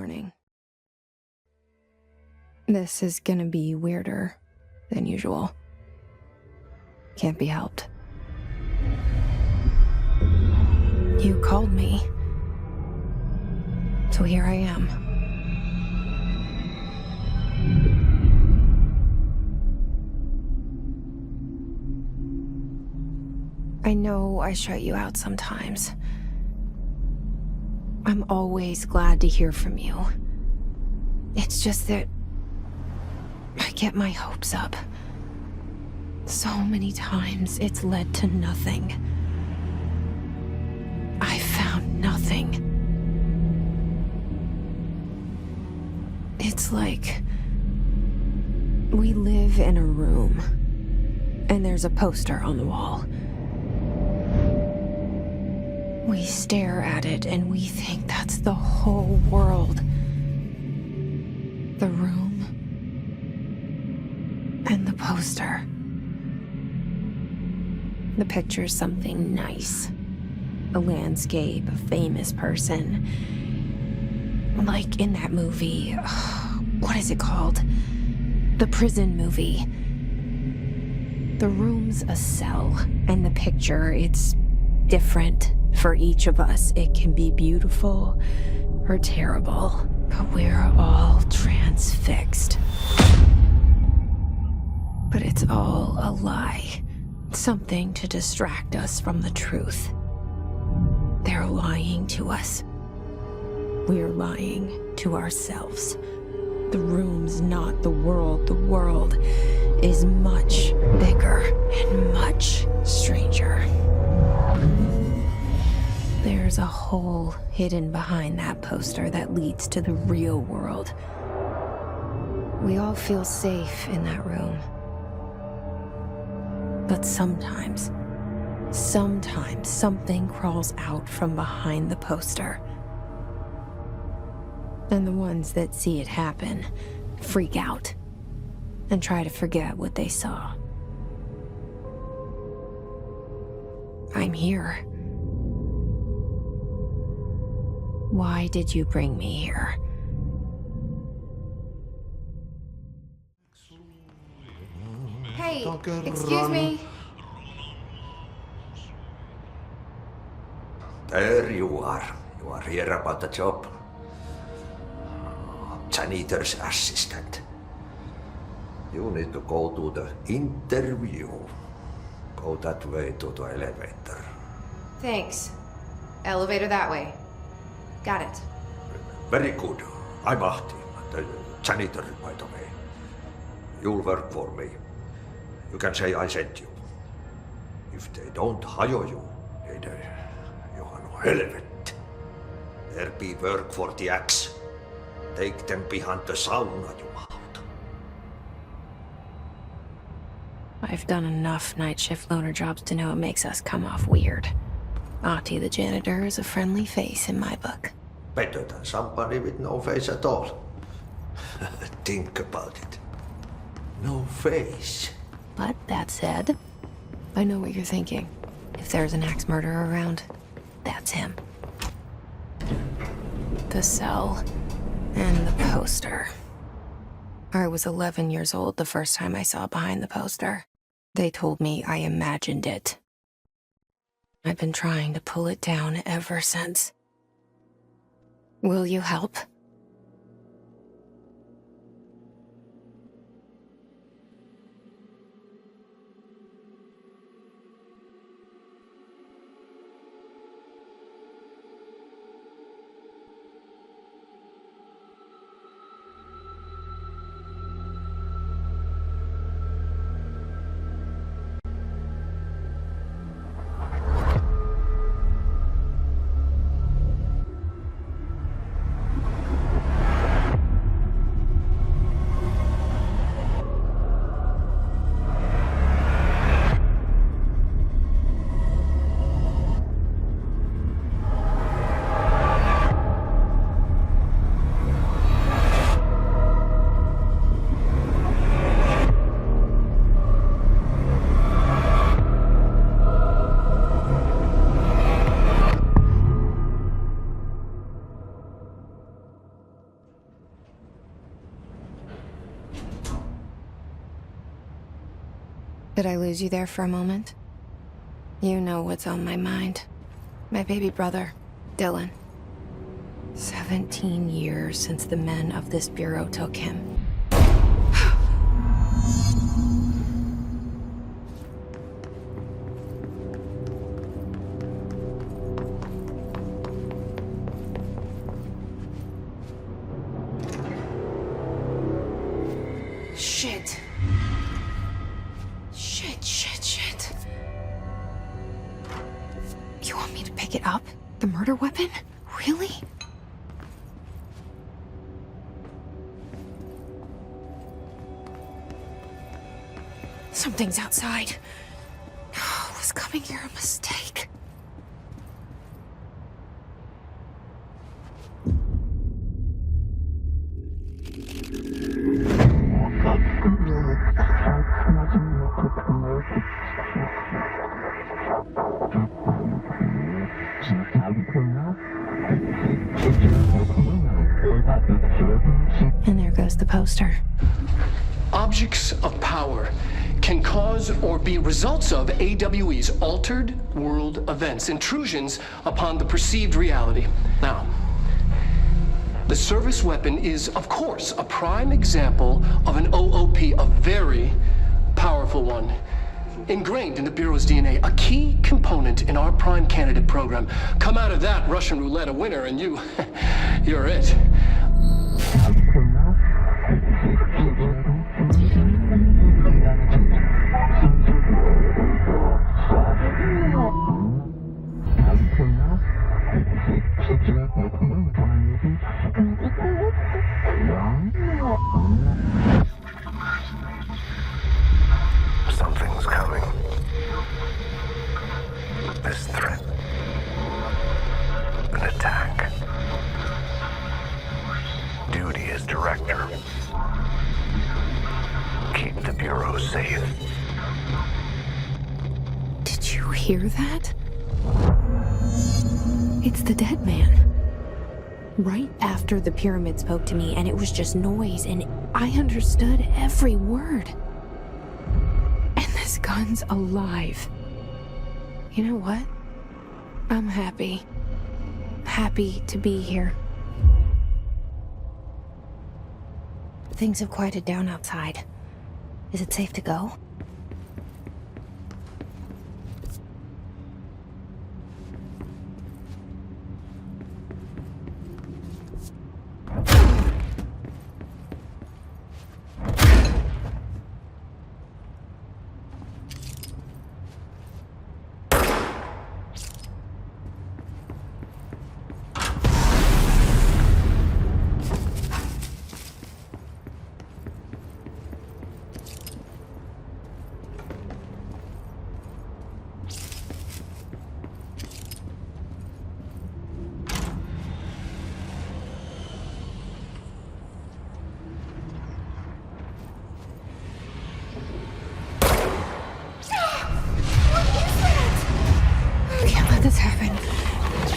morning. This is gonna be weirder than usual. Can't be helped. You called me. So here I am. I know I shut you out sometimes. I'm always glad to hear from you. It's just that I get my hopes up. So many times it's led to nothing. I found nothing. It's like we live in a room, and there's a poster on the wall. We stare at it and we think that's the whole world. The room and the poster. The picture's something nice. A landscape, a famous person. Like in that movie, what is it called? The prison movie. The room's a cell, and the picture, it's different for each of us. It can be beautiful or terrible, but we're all transfixed. But it's all a lie. Something to distract us from the truth. They're lying to us. We're lying to ourselves. The room's not the world. The world is much bigger and much stranger. There's a hole hidden behind that poster that leads to the real world. We all feel safe in that room. But sometimes something crawls out from behind the poster. And the ones that see it happen freak out and try to forget what they saw. I'm here. Why did you bring me here? Hey, excuse me. There you are. You are here about the job. Janitor's assistant. You need to go to the interview. Go that way to the elevator. Thanks. Elevator that way. Got it. Very good. I'm Ahti, the janitor, by the way. You'll work for me. You can say I sent you. If they don't hire you, then you are no helvet. There be work for the axe. Take them behind the sauna, you out. I've done enough night shift loner jobs to know it makes us come off weird. Ahti the janitor is a friendly face in my book. Better than somebody with no face at all. Think about it. No face. But that said, I know what you're thinking. If there's an axe murderer around, that's him. The cell and the poster. I was 11 years old the first time I saw behind the poster. They told me I imagined it. I've been trying to pull it down ever since. Will you help? Did I lose you there for a moment? You know what's on my mind. My baby brother, Dylan. 17 years since the men of this bureau took him. Shit. Shit. You want me to pick it up? The murder weapon? Really? Something's outside. Was coming here a mistake? And there goes the poster. Objects of power can cause or be results of AWE's altered world events, intrusions upon the perceived reality. Now, the service weapon is, of course, a prime example of an OOP, a very powerful one. Ingrained in the Bureau's DNA, a key component in our prime candidate program. Come out of that Russian roulette a winner and you're it. Something's coming. This threat. An attack. Duty as director. Keep the Bureau safe. Did you hear that? It's the dead man. Right after the pyramid spoke to me, and it was just noise, and I understood every word. And this gun's alive. You know what? I'm happy. Happy to be here. Things have quieted down outside. Is it safe to go? This happen.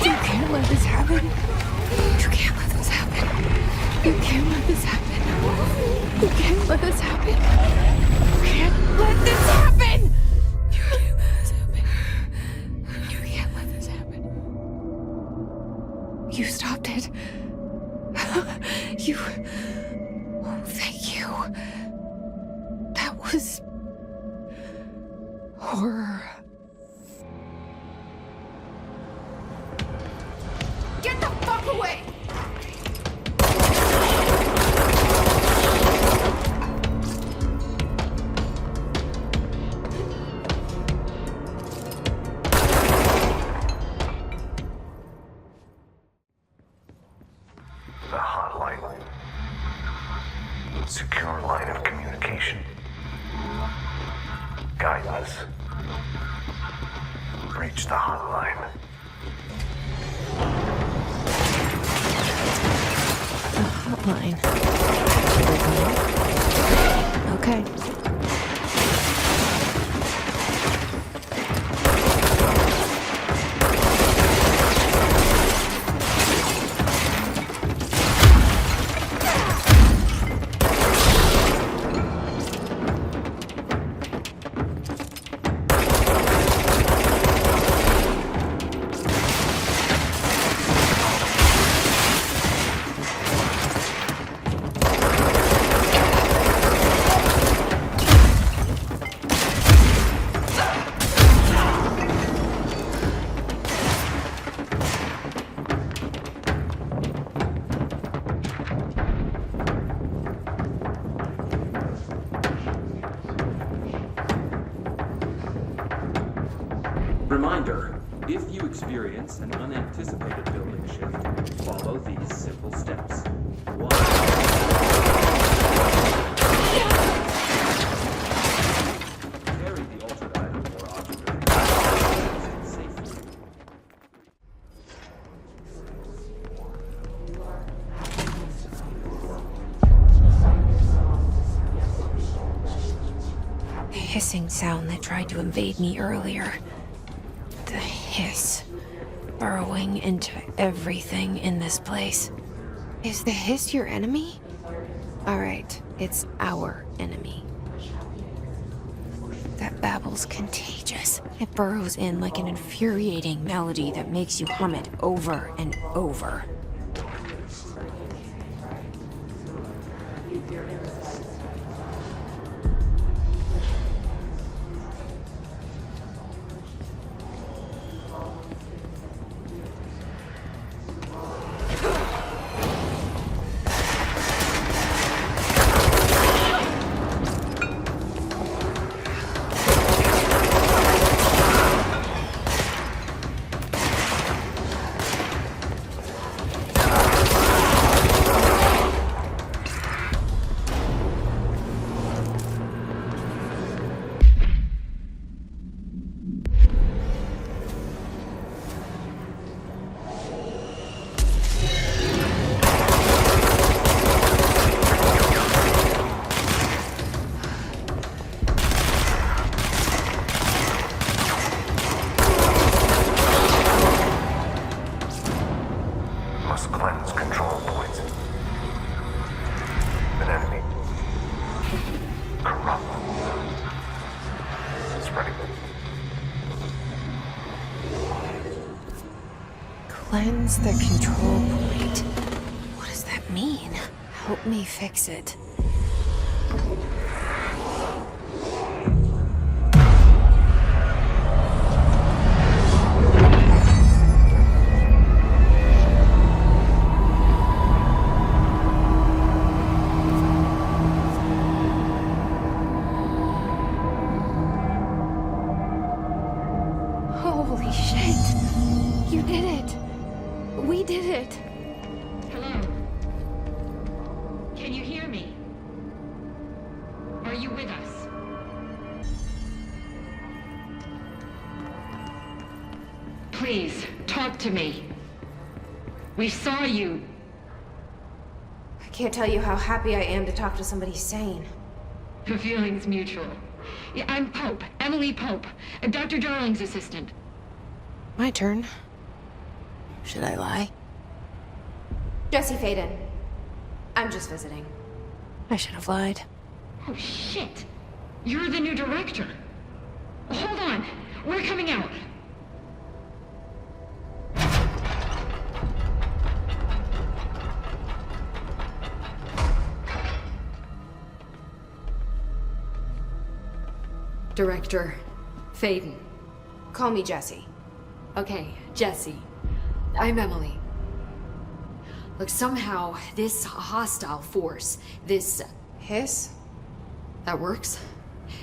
You can't let this happen. You can't let this happen. You can't let this happen. You can't let this happen. You can't let this happen. You can't let this happen. You can't let this happen. You stopped it. You. Oh, thank you. That was horror. Get the fuck away! The hotline. Secure line of communication. Guidance. Reach the hotline. Hotline. Okay. experience an unanticipated building shift, follow these simple steps. 1. Carry the altered item or object of interest safely. The hissing sound that tried to invade me earlier. The hiss. Burrowing into everything in this place. Is the hiss your enemy? Alright, it's our enemy. That babble's contagious. It burrows in like an infuriating melody that makes you hum it over and over. Must cleanse control points. An enemy. Corrupt. Spreading. Cleanse the control point. What does that mean? Help me fix it. Holy shit! You did it! We did it! Hello? Can you hear me? Are you with us? Please, talk to me. We saw you. I can't tell you how happy I am to talk to somebody sane. The feeling's mutual. Yeah, I'm Pope, Emily Pope, Dr. Darling's assistant. My turn. Should I lie? Jesse Faden. I'm just visiting. I should have lied. Oh, shit. You're the new director. Hold on. We're coming out. Director Faden. Call me Jesse. Okay, Jesse. I'm Emily. Look, somehow this hostile force, this... Hiss? that works?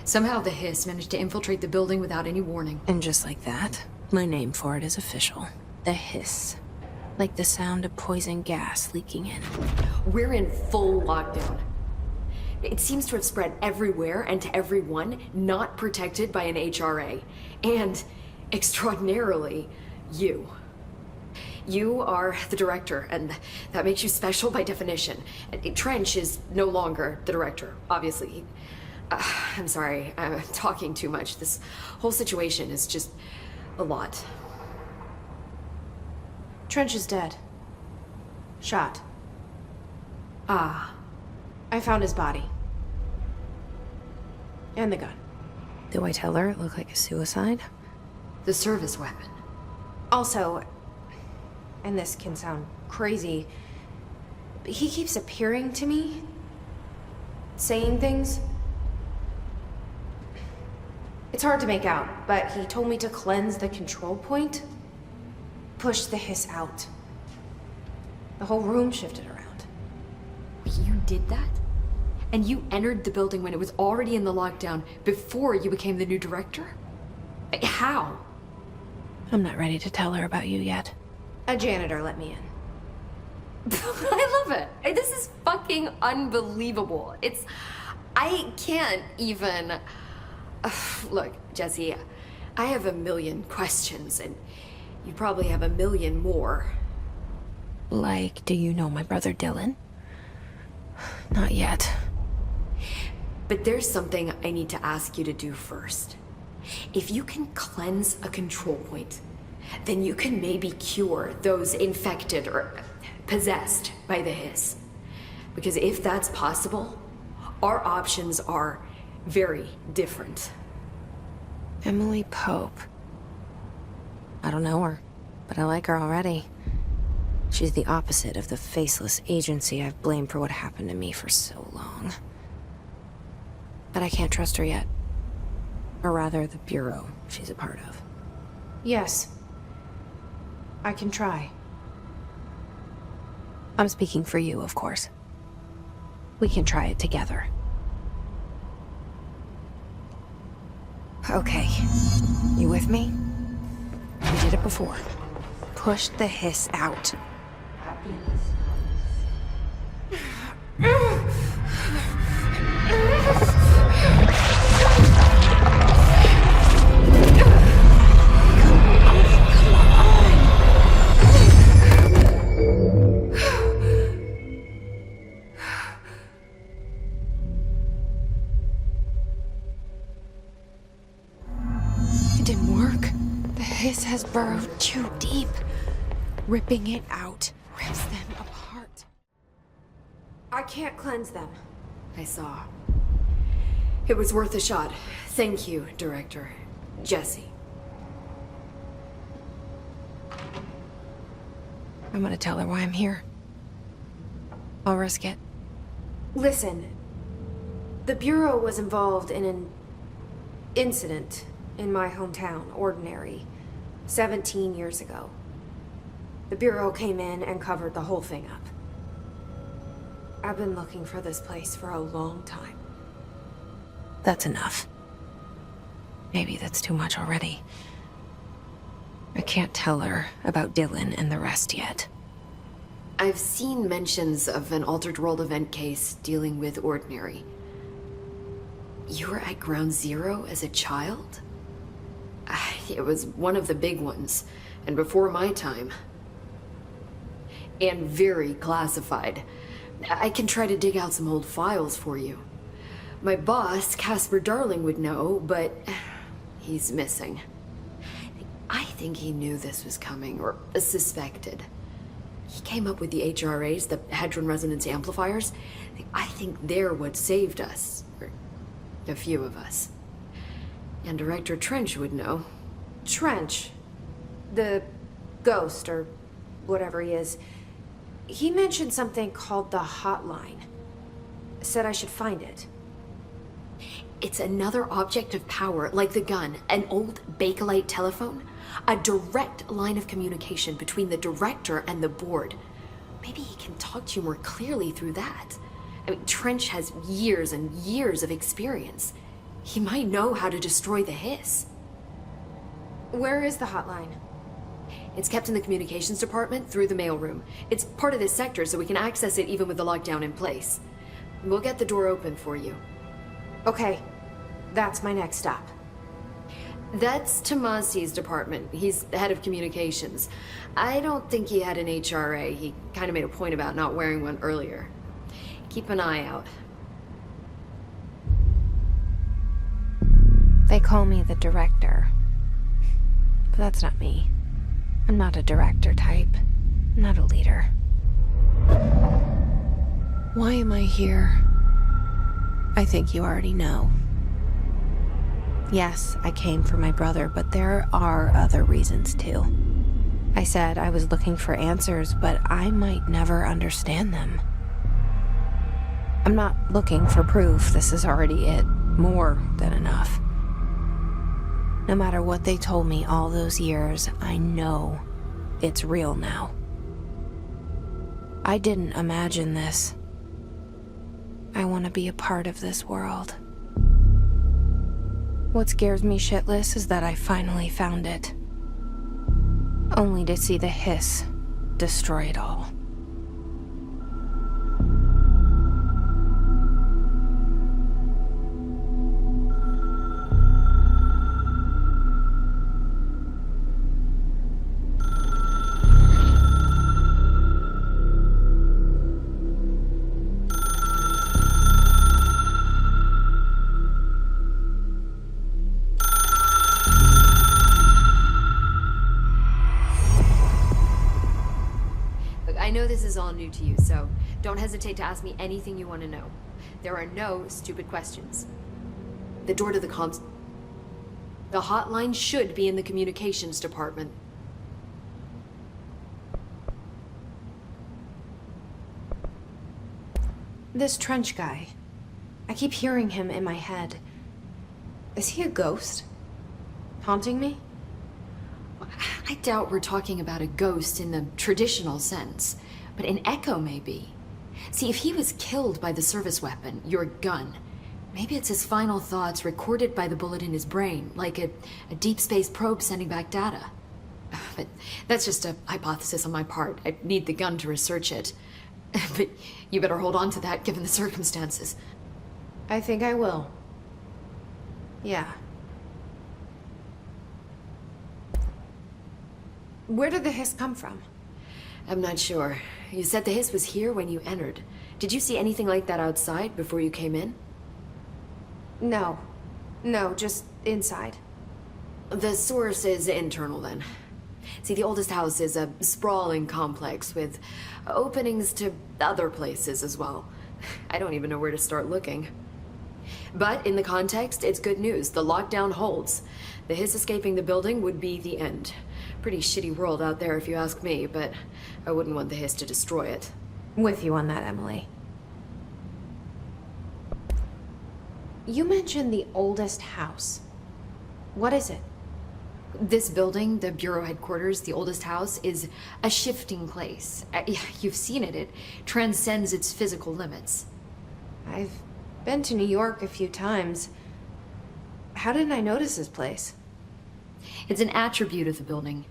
Somehow the hiss managed to infiltrate the building without any warning. And just like that, my name for it is official. The hiss. Like the sound of poison gas leaking in. We're in full lockdown. It seems to have spread everywhere and to everyone not protected by an HRA. And, extraordinarily, you. You are the director, and that makes you special by definition. Trench is no longer the director, obviously. I'm sorry, I'm talking too much. This whole situation is just a lot. Trench is dead. Shot. Ah, I found his body. And the gun. Do I tell her it looked like a suicide? the service weapon. Also, and this can sound crazy, but he keeps appearing to me, saying things. It's hard to make out, but he told me to cleanse the control point, push the hiss out. The whole room shifted around. You did that? And you entered the building when it was already in the lockdown before you became the new director? How? I'm not ready to tell her about you yet. A janitor let me in. I love it. This is fucking unbelievable. I can't even... Look, Jesse, I have a million questions, and you probably have a million more. Like, do you know my brother Dylan? Not yet. But there's something I need to ask you to do first. If you can cleanse a control point, then you can maybe cure those infected or possessed by the hiss. Because if that's possible, our options are very different. Emily Pope. I don't know her, but I like her already. She's the opposite of the faceless agency I've blamed for what happened to me for so long. But I can't trust her yet. Or rather, the bureau she's a part of. Yes. I can try. I'm speaking for you, of course. We can try it together. Okay. You with me? We did it before. Push the hiss out. It didn't work. The hiss has burrowed too deep. Ripping it out rips them apart. I can't cleanse them. I saw. It was worth a shot. Thank you, Director. Jesse. I'm gonna tell her why I'm here. I'll risk it. Listen, the Bureau was involved in an incident in my hometown, Ordinary, 17 years ago. The Bureau came in and covered the whole thing up. I've been looking for this place for a long time. That's enough. Maybe that's too much already. I can't tell her about Dylan and the rest yet. I've seen mentions of an Altered World event case dealing with Ordinary. You were at Ground Zero as a child? It was one of the big ones, and before my time. And very classified. I can try to dig out some old files for you. My boss, Casper Darling, would know, but he's missing. I think he knew this was coming, or suspected. He came up with the HRAs, the Hadron Resonance Amplifiers. I think they're what saved us. Or a few of us. And Director Trench would know. Trench, the ghost, or whatever he is, he mentioned something called the Hotline. Said I should find it. It's another object of power, like the gun, an old Bakelite telephone. A direct line of communication between the director and the board. Maybe he can talk to you more clearly through that. I mean, Trench has years and years of experience. He might know how to destroy the hiss. Where is the hotline? It's kept in the communications department through the mailroom. It's part of this sector, so we can access it even with the lockdown in place. We'll get the door open for you. Okay, that's my next stop. That's Tomasi's department. He's the head of communications. I don't think he had an HRA. He kind of made a point about not wearing one earlier. Keep an eye out. They call me the director. But that's not me. I'm not a director type. I'm not a leader. Why am I here? I think you already know. Yes, I came for my brother, but there are other reasons too. I said I was looking for answers, but I might never understand them. I'm not looking for proof. This is already it. More than enough. No matter what they told me all those years, I know it's real now. I didn't imagine this. I want to be a part of this world. What scares me shitless is that I finally found it. only to see the hiss destroy it all. I know this is all new to you, so don't hesitate to ask me anything you want to know. There are no stupid questions. The door to the comms... The hotline should be in the communications department. This Trench guy. I keep hearing him in my head. Is he a ghost? Haunting me? I doubt we're talking about a ghost in the traditional sense, but an echo maybe. See, if he was killed by the service weapon, your gun, maybe it's his final thoughts recorded by the bullet in his brain, like a deep space probe sending back data. But that's just a hypothesis on my part. I need the gun to research it. But you better hold on to that given the circumstances. I think I will. Yeah. Where did the hiss come from? I'm not sure. You said the hiss was here when you entered. Did you see anything like that outside before you came in? No. No, just inside. The source is internal then. See, the oldest house is a sprawling complex with openings to other places as well. I don't even know where to start looking. But in the context, it's good news. The lockdown holds. The hiss escaping the building would be the end. Pretty shitty world out there if you ask me, but I wouldn't want the hiss to destroy it. With you on that, Emily. You mentioned the oldest house. What is it? This building, the Bureau headquarters, the oldest house, is a shifting place. You've seen it. It transcends its physical limits. I've been to New York a few times. How didn't I notice this place? It's an attribute of the building.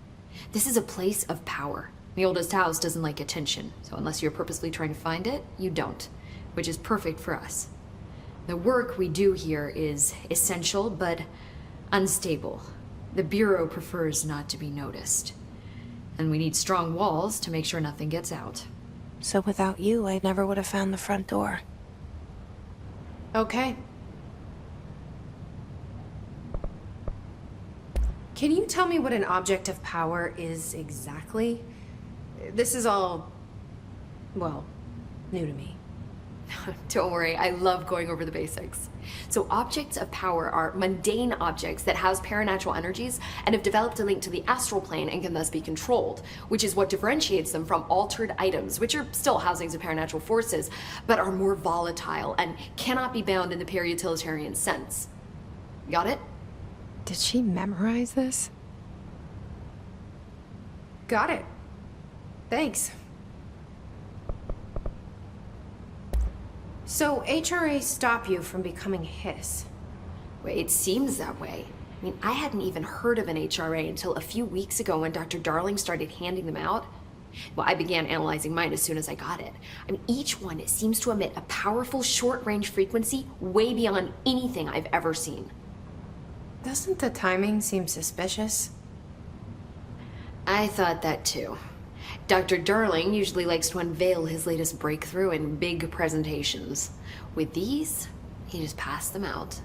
This is a place of power. The oldest house doesn't like attention, so unless you're purposely trying to find it, you don't, which is perfect for us. The work we do here is essential, but unstable. The Bureau prefers not to be noticed. And we need strong walls to make sure nothing gets out. So without you, I never would have found the front door. Okay. Can you tell me what an object of power is exactly? This is all, well, new to me. Don't worry, I love going over the basics. So objects of power are mundane objects that house paranatural energies and have developed a link to the astral plane and can thus be controlled, which is what differentiates them from altered items, which are still housings of paranatural forces, but are more volatile and cannot be bound in the peri-utilitarian sense. Got it? Did she memorize this? Got it. Thanks. So HRA stop you from becoming Hiss? Well, it seems that way. I mean, I hadn't even heard of an HRA until a few weeks ago when Dr. Darling started handing them out. Well, I began analyzing mine as soon as I got it. I mean, each one seems to emit a powerful short-range frequency way beyond anything I've ever seen. Doesn't the timing seem suspicious? I thought that too. Dr. Darling usually likes to unveil his latest breakthrough in big presentations. With these, he just passed them out.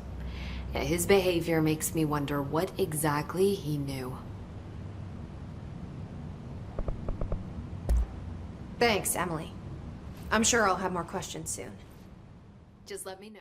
Yeah, his behavior makes me wonder what exactly he knew. Thanks, Emily. I'm sure I'll have more questions soon. Just let me know.